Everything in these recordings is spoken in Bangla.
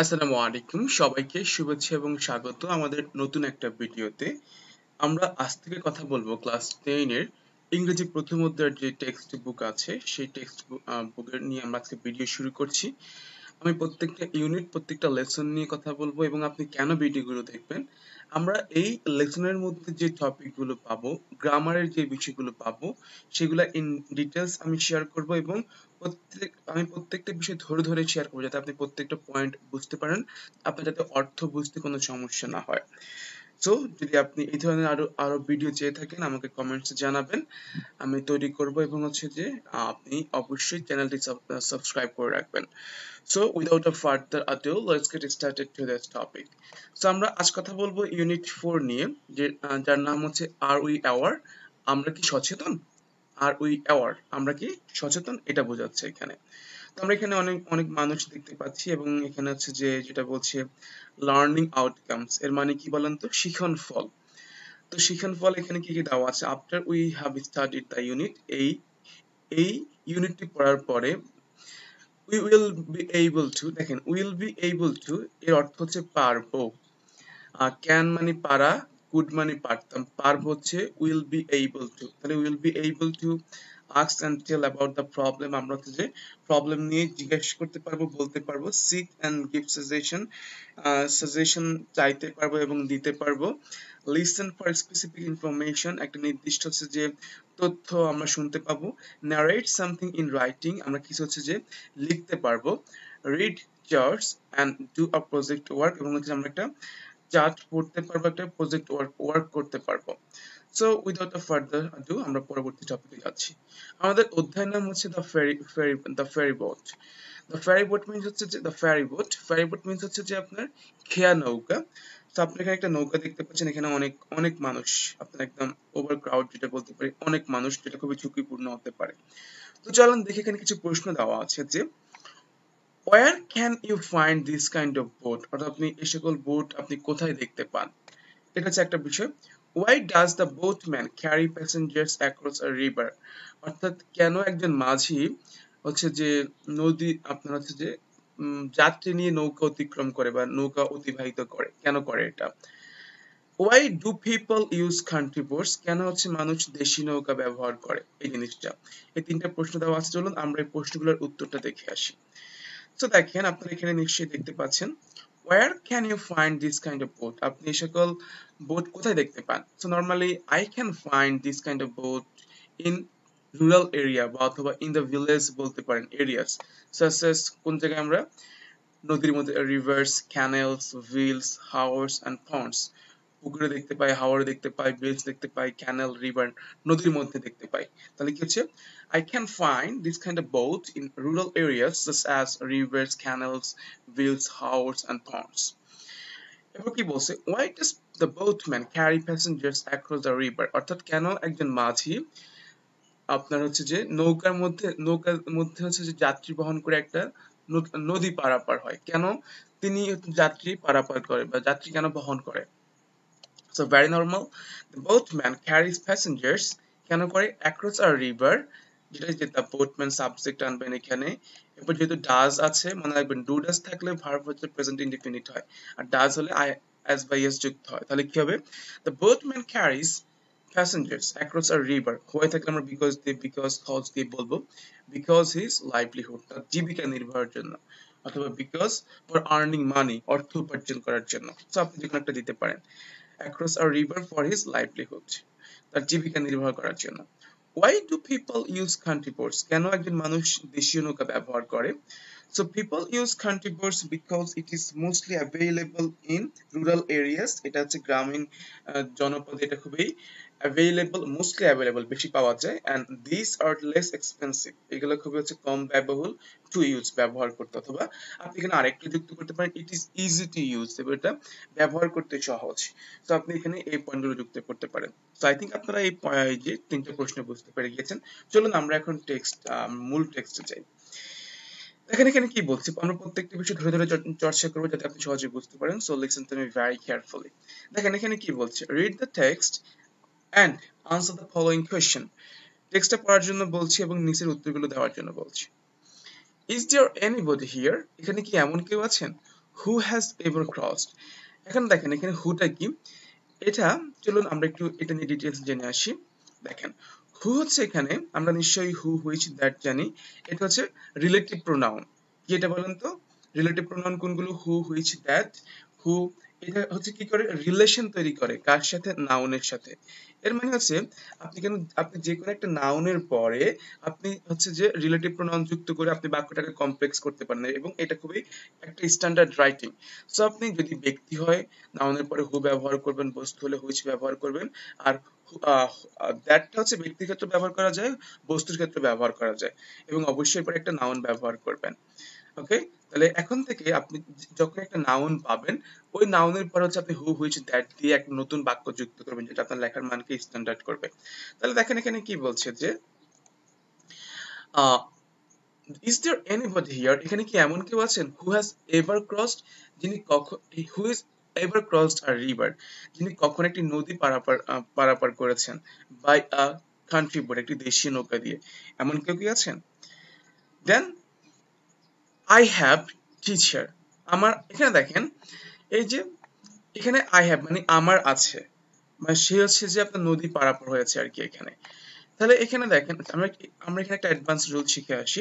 আসসালামু আলাইকুম, সবাইকে শুভেচ্ছা এবং স্বাগত আমাদের নতুন একটা ভিডিওতে। আমরা আজ থেকে কথা বলবো ক্লাস 10 এর ইংরেজি প্রথম অধ্যায়ের যে টেক্সট বুক আছে সেই টেক্সট বুকের নিয়ে আমরা আজকে ভিডিও শুরু করছি। আমি প্রত্যেকটা ইউনিট প্রত্যেকটা লেসন নিয়ে কথা বলবো এবং আপনি কেন ভিডিওগুলো দেখবেন। আমরা এই লেসনের মধ্যে যে টপিকগুলো পাবো, গ্রামারের যে বিষয়গুলো পাবো, সেগুলো ইন ডিটেলস আমি শেয়ার করব এবং আমি প্রত্যেকটা বিষয় ধরে ধরে শেয়ার করবো যাতে আপনি প্রত্যেকটা পয়েন্ট বুঝতে পারেন, আপনার যাতে অর্থ বুঝতে কোনো সমস্যা না হয়। সো যদি আপনি এই ধরনের আরো আরো ভিডিও চেয়ে থাকেন আমাকে কমেন্টসে জানাবেন, আমি তৈরি করব এবং হচ্ছে যে আপনি অবশ্যই চ্যানেলটি সাবস্ক্রাইব করে রাখবেন। So without a further ado let's get started to this topic. So আমরা আজ কথা বলবো ইউনিট 4 নিয়ে, যে যার নাম হচ্ছে আর উই অ্যাওয়ার, আমরা কি সচেতন। আর উই অ্যাওয়ার, আমরা কি সচেতন, এটা বোঝাচ্ছে এখানে। তো আমরা এখানে অনেক অনেক মানুষ দেখতে পাচ্ছি এবং এখানে হচ্ছে যে যেটা বলছে লার্নিং আউটকামস, এর মানে কি বলেন তো, শিখন ফল। তো শিখন ফল এখানে কি কি দেওয়া আছে, after we have studied the unit, এই এই ইউনিটটি পড়ার পরে we will be able to, দেখেন will be able to এর অর্থ হচ্ছে পারবো। ক্যান মানে পারা, কুড মানে পারতাম, পারবো হচ্ছে will be able to, তাহলে will be able to ask and tell about the problem, আমরা হচ্ছে যে প্রবলেম নিয়ে জিজ্ঞেস করতে পারবো, বলতে পারবো। seek and give suggestion, suggestion চাইতে পারবো এবং দিতে পারবো। listen for specific information, একটা নির্দিষ্ট হচ্ছে যে তথ্য আমরা শুনতে পাবো। narrate something in writing, আমরা কিছু হচ্ছে যে লিখতে পারবো। read charts and do a project work, এবং হচ্ছে আমরা একটা চার্ট পড়তে পারবো, একটা প্রজেক্ট ওয়ার্ক করতে পারবো। So without a further ado আমরা পরবর্তী টপিকে যাচ্ছি। আমাদের অধ্যায়ের নাম হচ্ছে the ferry boat. The ferry boat means হচ্ছে যে ফেরি বোট মিন্স হচ্ছে যে আপনার খেয়া নৌকা। তো আপনি এখানে একটা নৌকা দেখতে পাচ্ছেন, এখানে অনেক অনেক মানুষ, আপনার একদম ওভার ক্রাউড যেটা বলতে পারি, অনেক মানুষ, যেটা খুবই ঝুঁকিপূর্ণ হতে পারে। তো চলুন দেখি, এখানে কিছু প্রশ্ন দেওয়া আছে যে where can you find this kind of boat, অর্থাৎ আপনি এই সকল বোট আপনি কোথায় দেখতে পান, এটা হচ্ছে একটা বিষয়। why does the boatman carry passengers across a river, অর্থাৎ কেন একজন মাঝি হচ্ছে যে নদী আপনার হচ্ছে যে যাত্রী নিয়ে নৌকা অতিক্রম করে বা নৌকা অতিবাহিত করে, কেন করে এটা। why do people use country boats, কেন হচ্ছে মানুষ দেশি নৌকা ব্যবহার করে, এই জিনিসটা। এই তিনটা প্রশ্ন দেওয়া আছে, চলুন আমরা এই প্রশ্নগুলোর উত্তরটা দেখে আসি। তো দেখেন আপনারা এখানে নিশ্চয়ই দেখতে পাচ্ছেন where can you find this kind of boat, আপনি এই সকল বোট কোথায় দেখতে পান। so normally I can find this kind of boat in rural area বা অথবা in the village বলতে পারেন, areas such as কোন জায়গায় আমরা নদীর মধ্যে rivers, canals, wheels, harbors and ponds, পুকুরে দেখতে পাই, হাওরে দেখতে পাই, বিলস দেখতে পাই, ক্যানেল, রিভার, নদীর মধ্যে দেখতে পাই। তাহলে কি হচ্ছে, I can find this kind of boat in rural areas such as rivers, canals, wheels, harbors and ponds. এবার কি বলছে, why does the boatman carry passengers across the river, অর্থাৎ কেন একজন মাঝি আপনার হচ্ছে যে নৌকার মধ্যে হচ্ছে যে যাত্রী বহন করে একটা নদী পারাপার হয়, কেন তিনি যাত্রী পারাপার করে বা যাত্রী কেন বহন করে। So very normal. The boatman carries passengers কেন করে across a river, যেটা যে the boatman সাবজেক্ট আনবেন এখানে। এরপর যেহেতু does আছে মনে রাখবেন do does থাকলে ভার্ব হচ্ছে প্রেজেন্ট ইনডিফিনিট হয়, আর does হলে as by s যুক্ত হয়। তাহলে কি হবে, the boatman carries passengers across a river, হয়ে থাকলে আমরা because cause দিয়ে বলবো, because his livelihood, তার জীবিকা নির্বাহের জন্য, অথবা because for earning money, অর্থ উপার্জন করার জন্য। তো আপনি যেকোনো একটা দিতে পারেন, across a river for his livelihood, তার জীবিকা নির্বাহ করার জন্য। why do people use country boats, কেন একজন মানুষ দেশীয় নৌকা ব্যবহার করে। so people use country boats because it is mostly available in rural areas, এটা হচ্ছে গ্রামীণ জনপদে এটা খুবই available, mostly available, বেশি পাওয়া যায়, and these are less expensive, এগুলো খুবই হচ্ছে কম ব্যয়বহুল to use, ব্যবহার করতে। অথবা আপনি এখানে আরেকটা যুক্ত করতে পারেন, it is easy to use, এটা ব্যবহার করতে সহজ। তো আপনি এখানে এই পয়েন্টগুলো যুক্ত করতে পারেন। তো আই থিংক আপনারা এই যে তিনটা প্রশ্ন বুঝতে পেরে গিয়েছেন। চলুন আমরা এখন মূল টেক্সটে যাই। দেখেন এখানে কি বলছি, আমরা প্রত্যেকটা বিষয় ধরে ধরে চর্চা করবো যাতে আপনি সহজে বুঝতে পারেন। So listen to me very carefully. দেখেন এখানে কি বলছে, read the text and answer the following question, টেক্সটটা পড়ার জন্য বলছি এবং নিচের উত্তরগুলো দেওয়ার জন্য বলছি। is there anybody here, এখানে কি এমন কেউ আছেন, হু হ্যাজ এভার ক্রসড। এখন দেখেন এখানে হুটা কি, এটা চলুন আমরা একটু এটা নিয়ে ডিটেলস জেনে আসি। দেখেন হু হচ্ছে এখানে আমরা নিশ্চয়ই হু হুইচ দ্যাট জানি, এটা হচ্ছে রিলেটিভ প্রোনাউন। কি এটা বলেন তো, রিলেটিভ প্রোনাউন কোনগুলো? হু হুইচ দ্যাট। হু এটা হচ্ছে কি করে, রিলেশন তৈরি করে কার সাথে, নাউনের সাথে। এর মানে হচ্ছে আপনি যে কোনো একটা নাউনের পরে আপনি হচ্ছে যে রিলেটিভ প্রোনাউন যুক্ত করে আপনি বাক্যটাকে কমপ্লেক্স করতে পারেন, এবং এটা খুবই একটা স্ট্যান্ডার্ড রাইটিং। সো আপনি যদি ব্যক্তি হয় নাউনের পরে হু ব্যবহার করবেন, বস্তু হলে হুইচ ব্যবহার করবেন। আর দ্যাটটা হচ্ছে ব্যক্তির ক্ষেত্রে ব্যবহার করা যায়, বস্তুর ক্ষেত্রে ব্যবহার করা যায়, এবং অবশ্যই পরে একটা নাউন ব্যবহার করবেন। ওকে, তাহলে এখন থেকে আপনি যখন একটা নাউন পাবেন, ওই নাউনের পর হচ্ছে আপনি হু হুইচ দ্যাট দিয়ে একটা নতুন বাক্য যুক্ত করবেন, যেটা আপনার লেখার মানকে স্ট্যান্ডার্ড করবে। তাহলে দেখেন এখানে কি বলছে যে ইজ দেয়ার এনিবডি হিয়ার, এখানে কি এমন কেউ আছেন, হু হ্যাজ এভার ক্রসড, যিনি কখন, who is ever crossed a river, যিনি কখন একটি নদী পারাপার করেছেন, বাই আ কান্ট্রি বোট, একটি দেশীয় নৌকা দিয়ে, এমন কেউ কি আছেন? দেন আই হ্যাভ টিচার, আমার এখানে দেখেন এই যে এখানে আই হ্যাভ মানে আমার আছে, মানে সে হচ্ছে যে আপনার নদী পারাপার হয়েছে আর কি এখানে। তাহলে এখানে দেখেন আমরা এখানে একটা অ্যাডভান্স রুল শিখে আসি,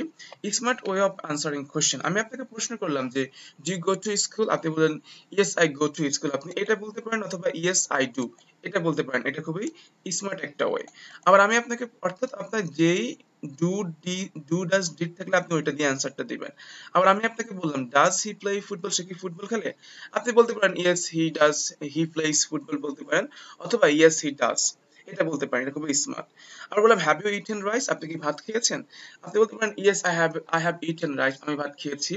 smart way of answering question. আমি আপনাকে প্রশ্ন করলাম যে do you go to school, আপনি বলেন yes I go to school, আপনি এটা বলতে পারেন, অথবা ইয়েস আই ডু এটা বলতে পারেন। এটা খুবই স্মার্ট একটা ওয়ে। আবার আমি আপনাকে, অর্থাৎ আপনার যেই do D do does did থাকলে আপনি ওইটা দিয়ে অ্যান্সারটা দিবেন। আবার আমি আপনাকে বললাম ডাজ হি প্লে ফুটবল, সে কি ফুটবল খেলে, আপনি বলতে পারেন yes he does, he plays football বলতে পারেন, অথবা ইয়েস হি ডাজ এটা বলতে পারেন। এটা খুবই স্মার্ট। আর বললাম হ্যাভ ইউ ইটেন রাইস, আপনি কি ভাত খেয়েছেন, আপনি বলতে পারেন yes I have eaten rice, আমি ভাত খেয়েছি।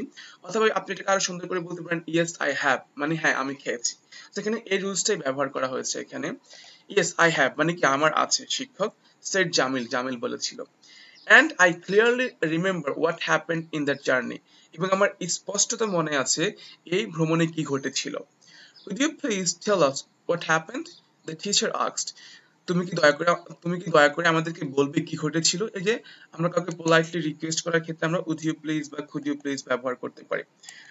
অথবা আপনি এটাকে আরো সুন্দর করে বলতে পারেন ইয়েস আই হ্যাভ, মানে হ্যাঁ আমি খেয়েছি। তো এখানে এই রুলসটাই ব্যবহার করা হয়েছে এখানে। ইয়েস আই হ্যাভ মানে কি আমার আছে, শিক্ষক সেড জামিল, জামিল বলেছিল। And I clearly remember what happened in that journey, এবং আমার স্পষ্টত মনে আছে এই ভ্রমণে কি ঘটেছিল। Would you please tell us what happened? The teacher asked. তুমি কি দয়া করে আমাদেরকে বলবে কি ঘটেছিল? এই যে আমরা কাউকে পোলাইটলি রিকোয়েস্ট করার ক্ষেত্রে আমরা would you please বা could you please ব্যবহার করতে পারি।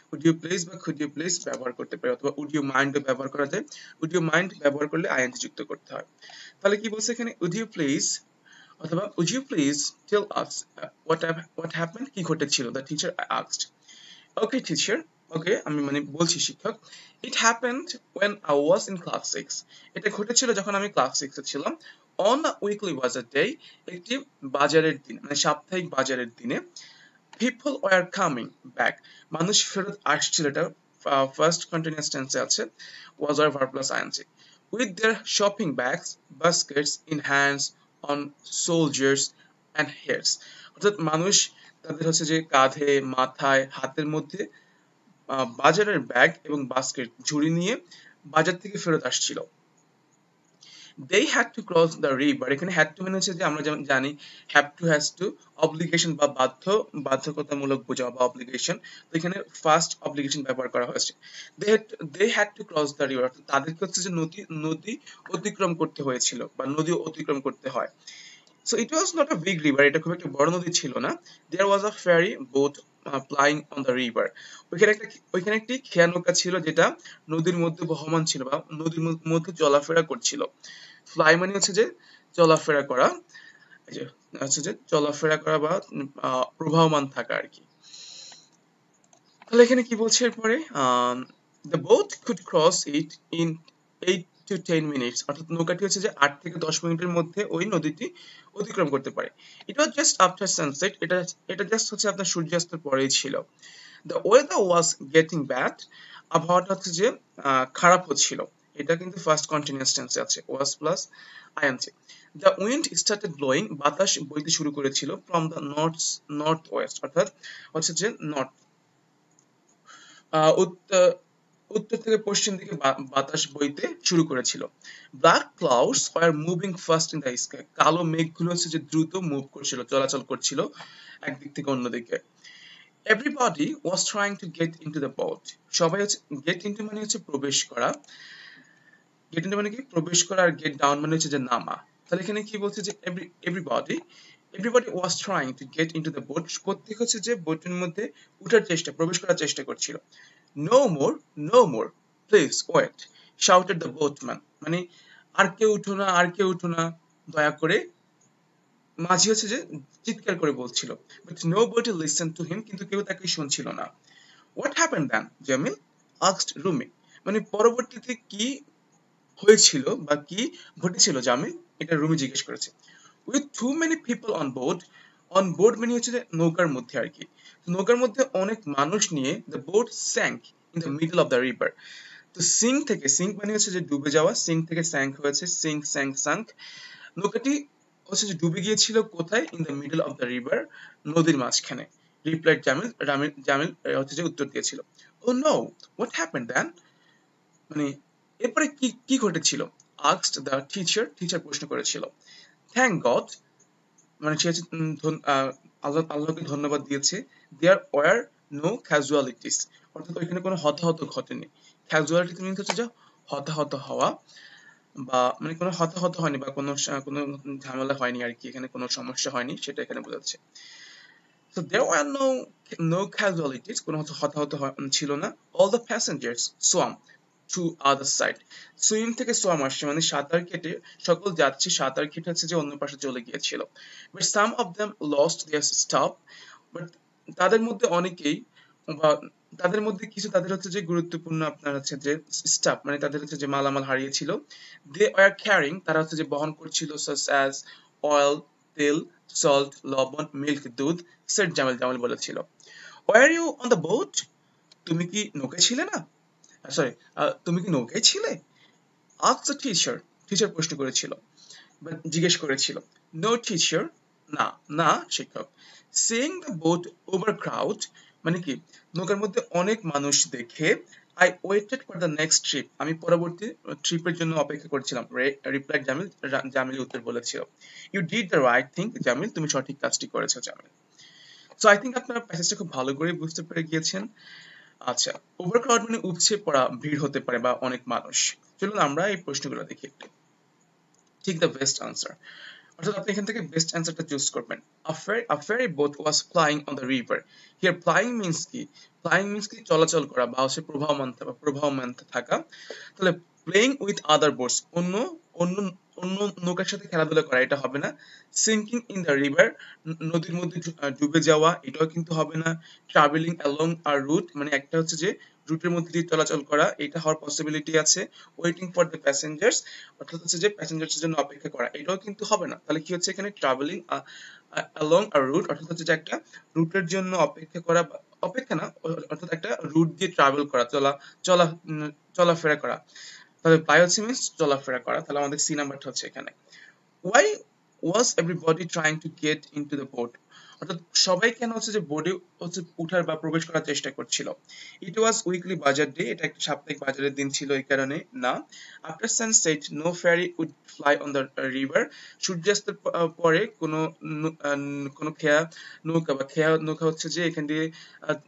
would you please বা could you please ব্যবহার করতে পারি, অথবা would you mind ও ব্যবহার করা যায়। would you mind ব্যবহার করলে ing যুক্ত করতে হয়। তাহলে কি বলছে এখানে, would you please অথবা would you please tell us what happened, কি ঘটেছিল, the teacher asked. Okay, teacher. Okay, আমি মানে বলছি শিক্ষক। It happened when I was in class 6. এটা ঘটেছিল যখন আমি ক্লাস 6 এ ছিলাম। On a weekly bazaar day, একটি বাজারের দিন, মানে সাপ্তাহিক বাজারের দিনে, people were coming back. মানুষ ফেরত আসছিল, এটা ফার্স্ট কন্টিনিউয়াস টেন্সে আছে, was or verb plus ing. With their shopping bags, baskets in hands, on soldiers and heads. অর্থাৎ মানুষ তাদের হচ্ছে যে কাঁধে, মাথায়, হাতের মধ্যে বাজারের ব্যাগ এবং বাস্কেট, ঝুড়ি নিয়ে বাজার থেকে ফেরত আসছিল। they had to cross the river, এখানে had to মানে হচ্ছে যে আমরা যেমন জানি have to has to obligation বা বাধ্যকতামূলক বোঝা বা obligation, তো এখানে ফার্স্ট obligation ব্যবহার করা হয়েছে। they had to cross the river, তাদেরকে হচ্ছে যে নদী অতিক্রম করতে হয়েছিল বা নদী অতিক্রম করতে হয়। So it was not a big river, এটা খুব একটা বড় নদী ছিল না। There was a ferry boat plying on the river. ওইখানে একটি খেয়া নৌকা ছিল, যেটা নদীর মধ্যে বহমান ছিল বা নদীর মধ্যে চলাফেরা করছিল। ফ্লাই মানে হচ্ছে যে চলাফেরা করা, এই যে হচ্ছে যে চলাফেরা করা বা প্রবাহমান থাকা আর কি। তাহলে এখানে কি বলছে এরপরে, the boat could cross it in 8 to 10 minutes, অর্থাৎ নৌকাটি হচ্ছে যে 8 থেকে 10 মিনিটের মধ্যে ওই নদীটি অতিক্রম করতে পারে। It was just after sunset, এটা জাস্ট হচ্ছে আপনার সূর্যাস্তের পরেই ছিল। The weather was getting bad, আবহাওয়াটা হচ্ছে যে খারাপ হচ্ছিল, এটা কিন্তু ফার্স্ট কন্টিনিউয়াস টেন্সে আছে, was plus ing. The wind started blowing, বাতাস বইতে শুরু করেছিল, from the north west, অর্থাৎ হচ্ছে যে নর্থ, উত্তর থেকে পশ্চিম দিকে বাতাস বইতে শুরু করেছিল। Black clouds were moving fast in the sky, কালো মেঘগুলো হচ্ছে যে দ্রুত মুভ করছিল, চলাচল করছিল একদিক থেকে অন্যদিকে। Everybody was trying to get into the boat, সবাই হচ্ছে, গেট ইনটু মানে হচ্ছে প্রবেশ করা, গেট ইনটু মানে কি প্রবেশ করা, আর গেট ডাউন মানে হচ্ছে যে নামা। তাহলে এখানে কি বলছে যে everybody was trying to get into the boat, প্রত্যেক হচ্ছে যে বোটের মধ্যে উঠার চেষ্টা, প্রবেশ করার চেষ্টা করছিল। no more, no more, please wait, shouted the boatman. মানে আর কেউ উঠো না, আর কেউ উঠো না, দয়া করে, মাঝি হচ্ছে যে চিৎকার করে বলছিল। But nobody listened to him, কিন্তু কেউ তাকে শুনছিল না। What happened then, Jamil asked Rumi. মানে পরবর্তীতে কি হয়েছিল বা কি ঘটেছিল জামিল, এটা রুমি জিজ্ঞেস করেছে। With too many people on board, on board মানে হচ্ছে যে নৌকার মধ্যে আর কি, নৌকার মধ্যে অনেক মানুষ নিয়ে the boat sank in the middle of the river. তো সিঙ্ক থেকে, সিঙ্ক মানে হচ্ছে যে ডুবে যাওয়া, সিঙ্ক থেকে স্যাঙ্ক হয়েছে, সিঙ্ক স্যাঙ্ক সাঙ্ক, নৌকাটি হচ্ছে যে ডুবে গিয়েছিল কোথায়, in the middle of the river, নদীর মাঝখানে। রিপ্লাইড জামিল, জামিল হচ্ছে যে উত্তর দিয়েছিল। ও নো, হোয়াট হ্যাপেন্ড দেন, মানে এরপরে কি কি ঘটেছিল, আস্কড দ্য টিচার, টিচার প্রশ্ন করেছিল। থ্যাংক গড, মানে সে হচ্ছে আল্লাহকে ধন্যবাদ দিয়েছে। দেয়ার ওয়ার নো ক্যাজুয়ালিটিস, অর্থাৎ ওইখানে কোনো হতাহত ঘটেনি। ক্যাজুয়ালিটি মিনস হচ্ছে যে হতাহত হওয়া, বা মানে কোনো হতাহত হয়নি বা কোনো কোনো ঝামেলা হয়নি আর কি, এখানে কোনো সমস্যা হয়নি সেটা এখানে বোঝাচ্ছে। So there were no casualties, কোনো হতাহত ছিল না। All the passengers swam to other side. Swim থেকে সোয়াম আসছে মানে সাঁতার কেটে, সকল যাত্রী সাঁতার কেটে হচ্ছে যে অন্য পাশে চলে গিয়েছিল। But some of them lost their stuff, but তাদের মধ্যে অনেকেই, বা তাদের মধ্যে কিছু, তাদের হচ্ছে যে গুরুত্বপূর্ণ আপনার হচ্ছে যে স্টাফ, মানে তাদের হচ্ছে যে মালামাল হারিয়েছিল। They were carrying, তারা হচ্ছে যে বহন করছিল, such as oil, তেল, সল্ট, লবণ, মিল্ক, দুধ, সেট জামিল, জামিল বলেছিল। Were you on the boat? তুমি কি নৌকায় ছিলে না, সরি, তুমি কি নৌকায় ছিলে? Asked the teacher, টিচার প্রশ্ন করেছিল বা জিজ্ঞেস করেছিল। No teacher, না, না শিক্ষক। Seeing the boat overcrowd, মানে কি নৌকার মধ্যে অনেক মানুষ দেখে, I waited for the next trip, আমি পরবর্তী ট্রিপের জন্য অপেক্ষা করছিলাম। রিপ্লাইড জামিল, জামিল উত্তর বলেছিল। You did the right thing, Jamil, তুমি সঠিক কাজটি করেছো জামিল। সো আই থিঙ্ক আপনারা প্যাসেজটা খুব ভালো করে বুঝতে পেরে গিয়েছেন। আচ্ছা, ওভারক্রাউড মানে উপচে পড়া, ভিড় হতে পারে বা অনেক মানুষ। চলুন আমরা এই প্রশ্নগুলো দেখি একটু। ঠিক দ্য বেস্ট আনসার, অর্থাৎ আপনি এখান থেকে বেস্ট অ্যান্সারটা চুজ করবেন। A ferry boat was plying on the river. Here plying means কি, প্লাইং মিন্স কি চলাচল করা বা হচ্ছে প্রবাহমান থাকা। তাহলে প্লেইং উইথ আদার বোটস, অন্য অন্য অন্য নৌকার সাথে খেলাধুলা করা, এটা হবে না। সিঙ্কিং ইন দ্য রিভার, নদীর মধ্যে ডুবে যাওয়া, এটাও কিন্তু হবে না। ট্রাভেলিং অ্যালং আর রুট, মানে একটা হচ্ছে যে রুটের মধ্যে দিয়ে চলাচল করা, এটা হওয়ার পসিবিলিটি আছে। ওয়েটিং ফর দ্য প্যাসেঞ্জার্স, অর্থাৎ হচ্ছে যে প্যাসেঞ্জার্সের জন্য অপেক্ষা করা, এটাও কিন্তু হবে না। তাহলে কি হচ্ছে এখানে ট্রাভেলিং অ্যালং আ রুট, অর্থাৎ হচ্ছে যে একটা রুটের জন্য অপেক্ষা করা, অপেক্ষা না, অর্থাৎ একটা রুট দিয়ে ট্রাভেল করা, চলা চলাফেরা করা। তাহলে প্লাই হচ্ছে মিন্স চলাফেরা করা, তাহলে আমাদের সি নাম্বারটা হচ্ছে এখানে। Why was everybody trying to get into the boat? অর্থাৎ সবাই কেন হচ্ছে যে বোর্ডে হচ্ছে উঠার বা প্রবেশ করার চেষ্টা করছিল। It was weekly বাজার ডে, এটা একটা সাপ্তাহিক বাজারের দিন ছিল এই কারণে না। After sunset no ferry would fly on the river. সূর্যাস্তের পরে কোনো খেয়া নৌকা বা খেয়া নৌকা হচ্ছে যে এখান দিয়ে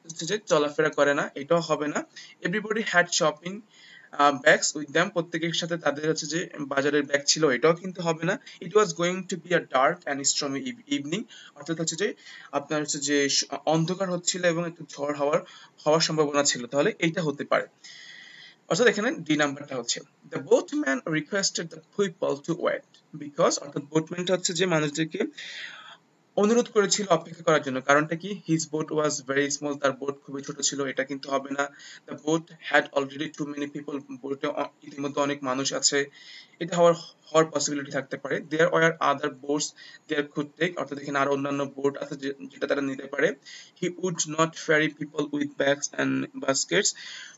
হচ্ছে যে চলাফেরা করে না, এটাও হবে না। Everybody had shopping bags with them, প্রত্যেকের সাথে তাদের হচ্ছে যে বাজারের ব্যাগ ছিল, এটাও কিন্তু হবে না। It was going to be a dark and stormy evening, অর্থাৎ হচ্ছে যে আপনার হচ্ছে যে অন্ধকার হচ্ছিল এবং একটু ঝড় হওয়ার সম্ভাবনা ছিল, তাহলে এইটা হতে পারে। অর্থাৎ এখানে ডি নাম্বারটা হচ্ছে। The boatman requested the people to wait, because, অর্থাৎ বোটম্যানটা হচ্ছে যে মানুষদেরকে অনুরোধ করেছিল অপেক্ষা করার জন্য, কারণটা কি, his boat was very small, তার বোট খুবই ছোট ছিল, এটা কিন্তু হবে না। The boat had already too many people, বোটে ইতিমধ্যে অনেক মানুষ আছে, এটা হওয়ার পসিবিলিটি থাকতে পারে। There were other boats there could take, অর্থাৎ এখানে আরো অন্যান্য বোট আছে যেটা তারা নিতে পারে। He would not ferry people with bags and baskets,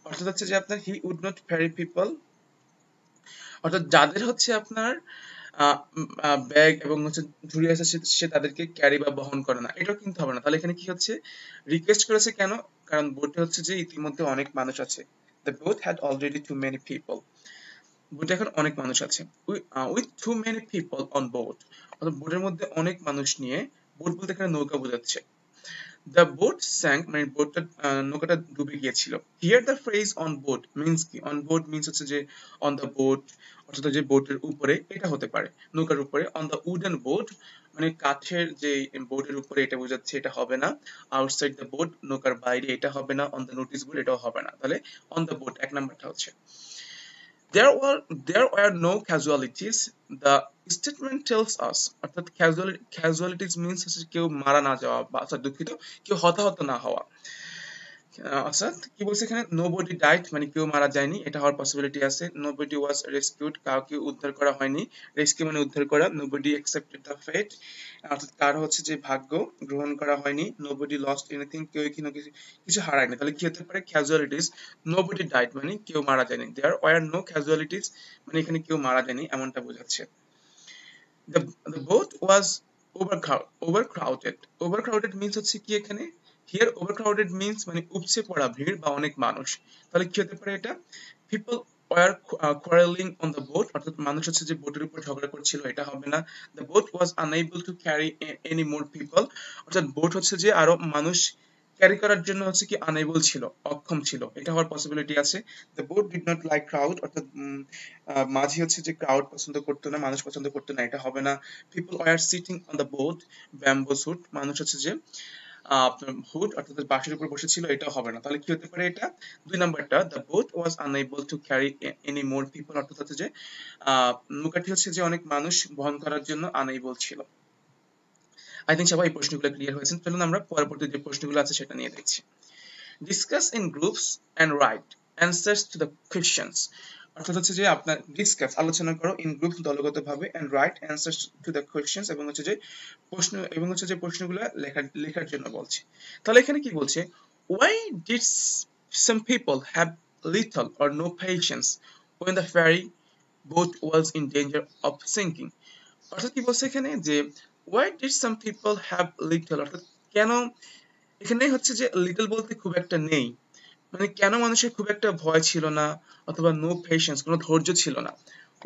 অর্থাৎ হচ্ছে যে আপনার he would not ferry people, অর্থাৎ যাদের হচ্ছে আপনার ব্যাগ এবং হচ্ছে ঝুড়ি আছে সে তাদেরকে ক্যারি বা বহন করে না, এটাও কিন্তু হবে না। তাহলে এখানে কি হচ্ছে, রিকোয়েস্ট করেছে কেন, কারণ বোটে হচ্ছে যে ইতিমধ্যে অনেক মানুষ আছে। The boat had already too many people, বোটে এখন অনেক মানুষ আছে। With too many people on boat, অর্থাৎ বোটের মধ্যে অনেক মানুষ নিয়ে, বোট বলতে এখানে নৌকা বোঝাচ্ছে। The boat sank, মানে বোটটা নৌকাটা ডুবে গিয়েছিল। Here the phrase on boat means কি? On boat means হচ্ছে যে on the boat, অর্থাৎ যে বোটের উপরে, এটা হতে পারে নৌকার উপরে। On the wooden boat মানে কাঠের যে বোটের উপরে, এটা বোঝাচ্ছে, এটা হবে না। Outside the boat নৌকার বাইরে, এটা হবে না। On the notice board এটাও হবে না। তাহলে on the boat এক নাম্বারটা হচ্ছে। There were no casualties. The statement tells us, অর্থাৎ casualties means হচ্ছে কেউ মারা না যাওয়া, বা দুঃখিত, কেউ হতাহত না হওয়া। অর্থাৎ কি বলছে এখানে, nobody died মানে কেউ মারা যায়নি, এটা হওয়ার পসিবিলিটি আছে। Nobody was rescued, কাউকে উদ্ধার করা হয়নি। রেস্কিউ মানে উদ্ধার করা। Nobody accepted the fate, অর্থাৎ কার হচ্ছে যে ভাগ্য গ্রহণ করা হয়নি। Nobody lost anything, কেউ কিছু হারায়নি। তাহলে কি হতে পারে, casualties, nobody died মানে কেউ মারা যায়নি। There were no casualties মানে এখানে কেউ মারা যায়নি, এমনটা বোঝাচ্ছে। The boat was overcrowded means হচ্ছে কি এখানে, here overcrowded means মানে উপচে পড়া ভিড় বা অনেক মানুষ। তাহলে কি হতে পারে এটা, people were quarreling on the boat, অর্থাৎ মানুষ হচ্ছে যে বোটের উপর ঝগড়া করছিল, এটা হবে না। The boat was unable to carry any more people, অর্থাৎ বোট হচ্ছে যে আরো মানুষ ক্যারি করার জন্য হচ্ছে কি unable ছিল, অক্ষম ছিল, এটা হওয়ার পসিবিলিটি আছে। The boat did not like crowd, অর্থাৎ মাঝি হচ্ছে যে ক্রাউড পছন্দ করতো না, মানুষ পছন্দ করতো না, এটা হবে না। People were sitting on the boat, bamboo suit, মানুষ হচ্ছে যে আপনার হুড অর্থাৎ বাঁশের উপর বসেছিল, এটা হবে না। তাহলে কি হতে পারে এটা, দুই নাম্বারটা, the boat was unable to carry any more people, অর্থাৎ হচ্ছে যে নৌকাটি হচ্ছে যে অনেক মানুষ বহন করার জন্য unable ছিল। আই থিঙ্ক সবাই এই প্রশ্নগুলো ক্লিয়ার হয়েছেন। চলুন আমরা পরবর্তী যে প্রশ্নগুলো আছে সেটা নিয়ে দেখছি। Discuss in groups and write answers to the questions, অর্থাৎ হচ্ছে যে আপনার ডিসকাস, আলোচনা করো, ইন গ্রুপস দলগতভাবে, and write answers to the questions, এবং হচ্ছে যে প্রশ্ন, এবং হচ্ছে যে প্রশ্নগুলো লেখার জন্য বলছে। তাহলে এখানে কি বলছে, why did some people have little or no patience when the ferry boat was in danger of sinking, অর্থাৎ কি বলছে এখানে যে why did some people have little, অর্থাৎ কেন, এখানে হচ্ছে যে লিটল বলতে খুব একটা নেই, মানে কেন মানুষের খুব একটা ভয় ছিল না, অথবা নো পেশেন্স, কোনো ধৈর্য ছিল না।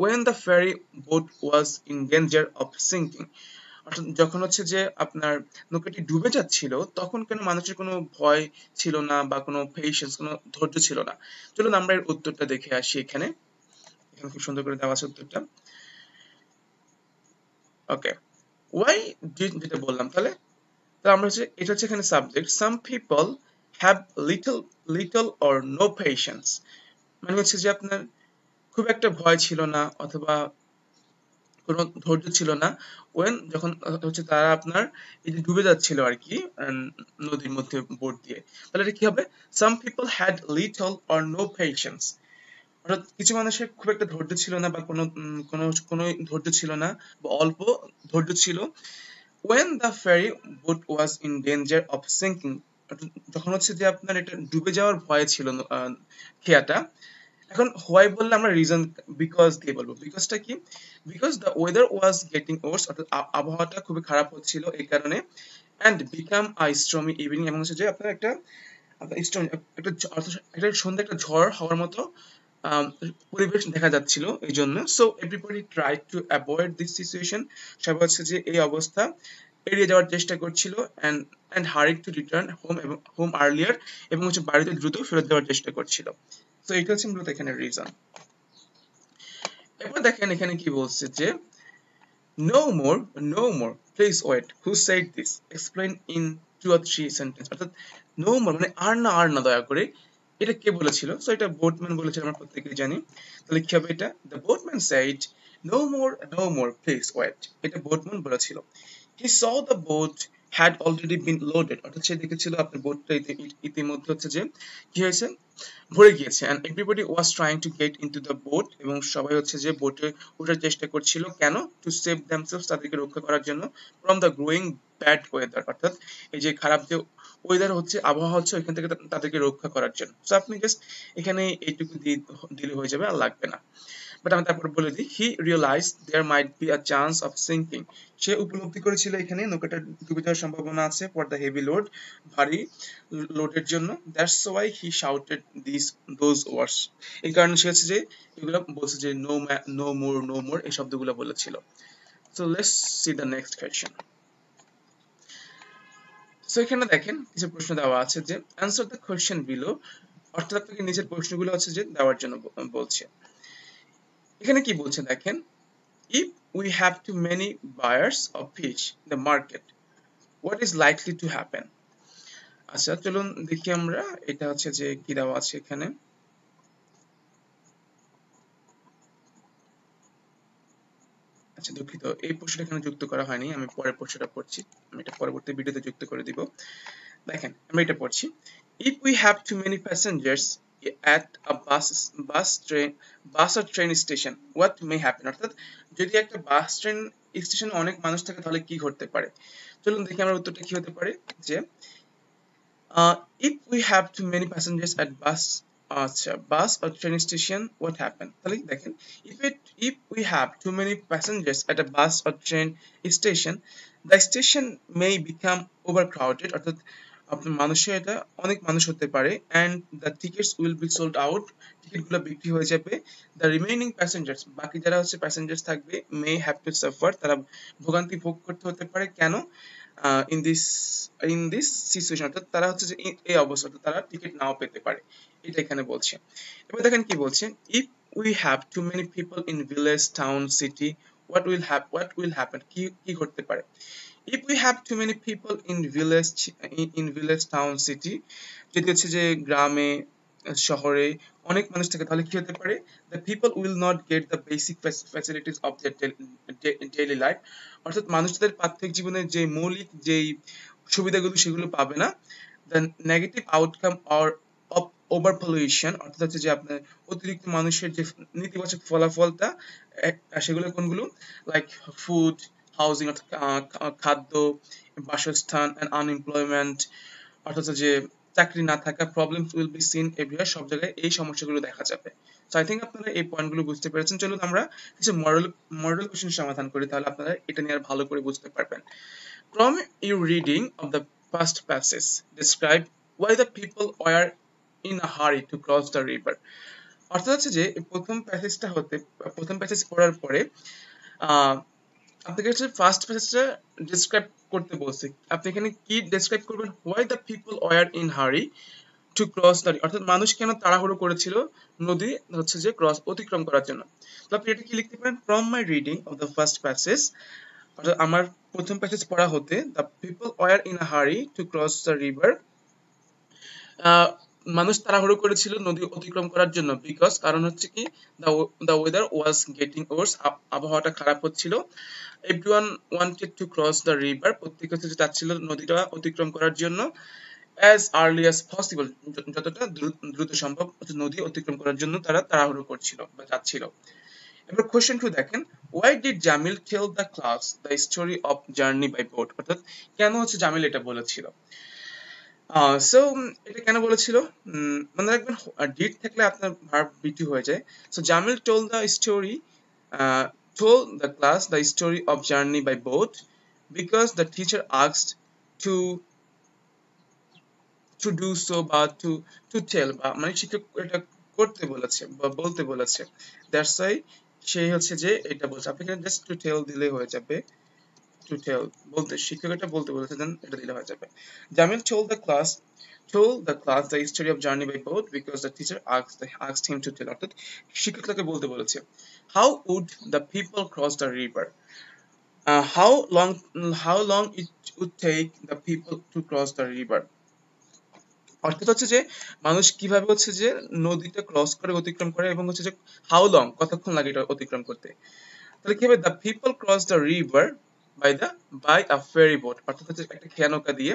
when the ferry boat was in danger of sinking, অর্থাৎ যখন হচ্ছে যে আপনার নৌকাটি ডুবে যাচ্ছিল, তখন কেন মানুষের কোনো ভয় ছিল না, বা কোনো পেশেন্স, কোনো ধৈর্য ছিল না। চলুন আমরা এর উত্তরটা দেখে আসি। এখানে খুব সুন্দর করে দেওয়া আছে উত্তরটা। ওকে, why did, যেটা বললাম, তাহলে আমরা হচ্ছে, এটা হচ্ছে এখানে subject, some people have little or no patience, মানে হচ্ছে যে আপনার খুব একটা ভয় ছিল না, অথবা কোনো ধৈর্য ছিল না, when যখন হচ্ছে তারা আপনার এই যে ডুবে যাচ্ছিল আর কি নদীর মধ্যে বোট দিয়ে। তাহলে এটা কি হবে, some people had little or no patience, অর্থাৎ কিছু মানুষের খুব একটা ধৈর্য ছিল না, বা কোনো ধৈর্য ছিল না, বা অল্প ধৈর্য ছিল। when the ferry boat was in danger of sinking, যখন হচ্ছে যে আপনার এটা ডুবে যাওয়ার ভয় ছিল খেয়াটা। এখন হোয়াই বললে আমরা রিজন বিকজ দিয়ে বলবো। বিকজটা কি, because the weather was getting ওয়ার্স, অর্থাৎ আবহাওয়াটা খুবই খারাপ হচ্ছিল এই কারণে। And become a stormy evening, এবং হচ্ছে যে আপনার একটা একটা সন্ধ্যা, একটা ঝড় হওয়ার মতো পরিবেশ দেখা যাচ্ছিল এই জন্য। So everybody try to avoid this situation, সবাই হচ্ছে যে এই অবস্থা এড়িয়ে যাওয়ার চেষ্টা করছিল। অ্যান্ড হারিড টু রিটার্ন হোম, এবং হোম আর্লিয়ার, এবং হচ্ছে বাড়িতে দ্রুত ফেরত যাওয়ার চেষ্টা করছিল। তো এটা হচ্ছে মূলত এখানে রিজন। এবার দেখেন এখানে কি বলছে যে no more please wait, who said this, explain in 2 or 3 sentence, অর্থাৎ no more মানে আর না দয়া করে, এটা কে বলেছিল? সো এটা বোটম্যান বলেছিল, আমরা প্রত্যেকেই জানি। তাহলে কি হবে এটা, the boatman said no more please wait, এটা বোটম্যান বলেছিল। he saw the boat had already been loaded, অর্থাৎ সে দেখেছিল আপনার বোটটা ইতিমধ্যে হচ্ছে যে কি হয়েছে, ভরে গিয়েছে। and everybody was trying to get into the boat, এবং সবাই হচ্ছে যে বোটে ওঠার চেষ্টা করছিল, কেন, to save themselves, তাদেরকে রক্ষা করার জন্য, from the growing bad weather, অর্থাৎ এই যে খারাপ যে ওয়েদার হচ্ছে, আবহাওয়া হচ্ছে, ওইখান থেকে তাদেরকে রক্ষা করার জন্য। সো আপনি জাস্ট এখানে এইটুকু দিলে হয়ে যাবে, আর লাগবে না। বাট আমি তারপর বলে দিই, he realize there might be a chance of sinking, সে উপলব্ধি করেছিল এখানে নৌকাটা ডুবে যাওয়ার সম্ভাবনা আছে, ফর দ্য হেভি লোড, ভারী লোডের জন্য। That's why he shouted those words, এই কারণে সে হচ্ছে যে এগুলো বলছে যে নো মোর এই শব্দগুলো বলেছিল। So let's see the next question. So এখানে দেখেন কিছু প্রশ্ন দেওয়া আছে যে অ্যানসার দ্য কোয়েশ্চেন বিলো, অর্থাৎ আপনাকে নিচের প্রশ্নগুলো হচ্ছে যে দেওয়ার জন্য বলছে। এখানে কি বলছে দেখেন, if we have too many buyers of fish in the market, what is likely to happen? আচ্ছা চলুন দেখি আমরা, এটা হচ্ছে যে কি দেওয়া আছে এখানে। আচ্ছা দুঃখিত, এই প্রশ্নটা এখানে যুক্ত করা হয়নি, আমি পরের প্রশ্নটা পড়ছি, আমি এটা পরবর্তী ভিডিওতে যুক্ত করে দিব। দেখেন আমরা এটা পড়ছি, if we have too many passengers at a bus or train station, what may happen? অর্থাৎ যদি একটা বাস ট্রেন স্টেশনে অনেক মানুষ থাকে তাহলে কি ঘটতে পারে। চলুন দেখি আমরা উত্তরটা কি হতে পারে, যে if we have too many passengers at bus or train station, what happen? তাহলে দেখেন, if we have too many passengers at a bus or train station, the station may become overcrowded, অর্থাৎ আপনার মানুষের এটা অনেক মানুষ হতে পারে, and the tickets will be sold out, টিকিটগুলো বিক্রি হয়ে যাবে। the remaining passengers, বাকি যারা হচ্ছে প্যাসেঞ্জার্স থাকবে, may have to suffer, তারা ভোগান্তি ভোগ করতে হতে পারে। কেন? in this situation, অর্থাৎ তারা হচ্ছে যে এই অবস্থাতে তারা টিকিট নাও পেতে পারে, এটা এখানে বলছে। এবার দেখেন কি বলছে, if we have too many people in village, town, city, what will happen? কি ঘটতে পারে? if we have too many people in village, town, city, যদি হচ্ছে যে গ্রামে শহরে অনেক মানুষ থাকে তাহলে কি হতে পারে? the people will not get the basic facilities of their daily life, অর্থাৎ মানুষদের প্রাত্যহিক জীবনের যে মৌলিক যেই সুবিধাগুলো সেগুলো পাবে না। the negative outcome of over pollution, অর্থাৎ হচ্ছে যে আপনার অতিরিক্ত মানুষের যে নেতিবাচক ফলাফলটা, সেগুলো কোনগুলো? লাইক ফুড, হাউজিং, খাদ্য, বাসস্থান, and unemployment, অর্থাৎ যে চাকরি না থাকা, problems will be seen everywhere, সব জায়গায় এই সমস্যাগুলো দেখা যাবে। সো আই থিংক আপনারা এই পয়েন্টগুলো বুঝতে পেরেছেন। চলুন আমরা কিছু মডেল কোশ্চেন সমাধান করি, তাহলে আপনারা এটা নিয়ে আর ভালো করে বুঝতে পারবেন। From your reading of the first passage, describe why the people were in a hurry to cross the river. অর্থাৎ হচ্ছে যে প্রথম প্যাসেজ পড়ার পরে আপনাকে হচ্ছে ফার্স্ট প্যাসেজটা ডেসক্রাইব করতে বলছে। আপনি এখানে কি ডেসক্রাইব করবেন? Why the people were in hurry to cross the, অর্থাৎ মানুষ কেন তাড়াহুড়ো করেছিল নদী হচ্ছে যে অতিক্রম করার জন্য। তো আপনি এটা কি লিখতে পারেন? From my reading of the first passage, অর্থাৎ আমার প্রথম প্যাসেজ পড়া হতে, the people were in a hurry to cross the river, মানুষ তাড়াহুড়ো করেছিল নদী অতিক্রম করার জন্য, বিকজ কারণ হচ্ছে কি, দ্য ওয়েদার ওয়াজ গেটিং ওয়ার্স, আবহাওয়াটা খারাপ হচ্ছিল। Everyone wanted to cross the river, প্রত্যেকে হচ্ছে চাচ্ছিল নদীটা অতিক্রম করার জন্য, as early as possible, যতটা দ্রুত সম্ভব নদী অতিক্রম করার জন্য তারা তাড়াহুড়ো করছিল বা যাচ্ছিল। এবার কোশ্চেন 2 দেখেন, why did Jamil tell the class the story of journey by boat, অর্থাৎ কেন হচ্ছে জামিল এটা বলেছিল। সো এটা কেন বলেছিল, মনে রাখবেন ডিড থাকলে আপনার ভার্ব বিটি হয়ে যায়। So Jamil told the class the story of journey by boat because the teacher asked to do so, বা to tell, বা মানে শিক্ষক এটা করতে বলেছে বা বলতে বলেছে, দ্যাটস ওয়াই সেই হচ্ছে যে এটা বলছে। আপনি এখানে জাস্ট টু টেল দিলে হয়ে যাবে, to tell, বলতে শিক্ষক এটা বলতে বলেছে, দেন এটা দিলে হয়ে যাবে। Jamil told the class the story of journey by boat because the teacher asked him to tell, অর্থাৎ শিক্ষক তাকে বলতে বলেছে। how would the people cross the river? How long it would take the people to cross the river? অর্থাৎ হচ্ছে যে মানুষ কিভাবে হচ্ছে যে নদীটা ক্রস করে অতিক্রম করে, এবং হচ্ছে যে হাউ লং, কতক্ষণ লাগে এটা অতিক্রম করতে। তাহলে কি হবে? The people cross the river by a ferry boat, অর্থাৎ হচ্ছে একটা খেয়া নৌকা দিয়ে,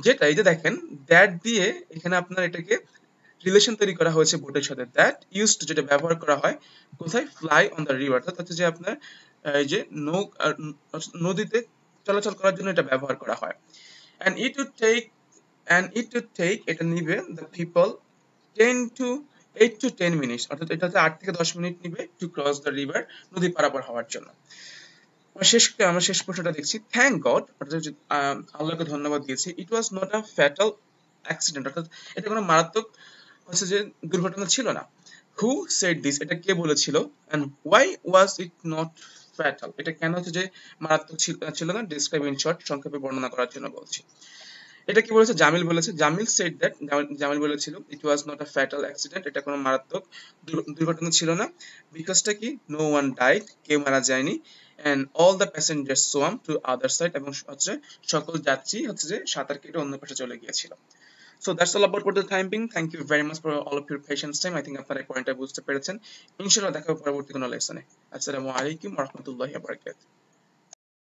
যেটা এই যে দেখেন দ্যাট দিয়ে এখানে আপনার এটাকে রিলেশন তৈরি করা হয়েছে বোটের সাথে। দ্যাট ইউজড, যেটা ব্যবহার করা হয় কোথায়? ফ্লাই অন দ্য রিভার, অর্থাৎ হচ্ছে যে আপনার এই যে নদীতে চলাচল করার জন্য এটা ব্যবহার করা হয়। and it would take, এটা নিবে the people 8 to 10 minutes, অর্থাৎ এটাতে 8 থেকে 10 মিনিট নিবে to cross the river, নদী পারাপার হওয়ার জন্য। আমরা শেষ প্রশ্নটা দেখছি, থ্যাংক গড, অর্থাৎ আল্লাহকে ধন্যবাদ দিয়েছি, it was not a fatal accident, অর্থাৎ এটা কোনো মারাত্মক হচ্ছে যে দুর্ঘটনা ছিল না। হু সেড দিস, এটা কে বলেছিল? and why was it not fatal. এটা কেন হচ্ছে যে মারাত্মক ছিল না, describe in short, সংক্ষেপে বর্ণনা করার জন্য বলছি। এটা কি বলেছে? জামিল বলেছে। জামিল said that, জামিল বলেছিল it was not a fatal accident, এটা কোনো মারাত্মক দুর্ঘটনা ছিল না। বিকজটা কি? no one died, কেউ মারা যায়নি, and all the passengers swam to other side, এবং হচ্ছে সকল যাত্রী হচ্ছে যে সাঁতার কেটে অন্য পাশে চলে গিয়েছিল। So that's all about for the time being. Thank you very much for all of your patience time. I think আপনারা এই পয়েন্টটা বুঝতে পেরেছেন। ইনশাআল্লাহ দেখা হবে পরবর্তী কোনো লেসনে। আসসালামু আলাইকুম ওয়া রাহমাতুল্লাহি ওয়া বারাকাতুহু।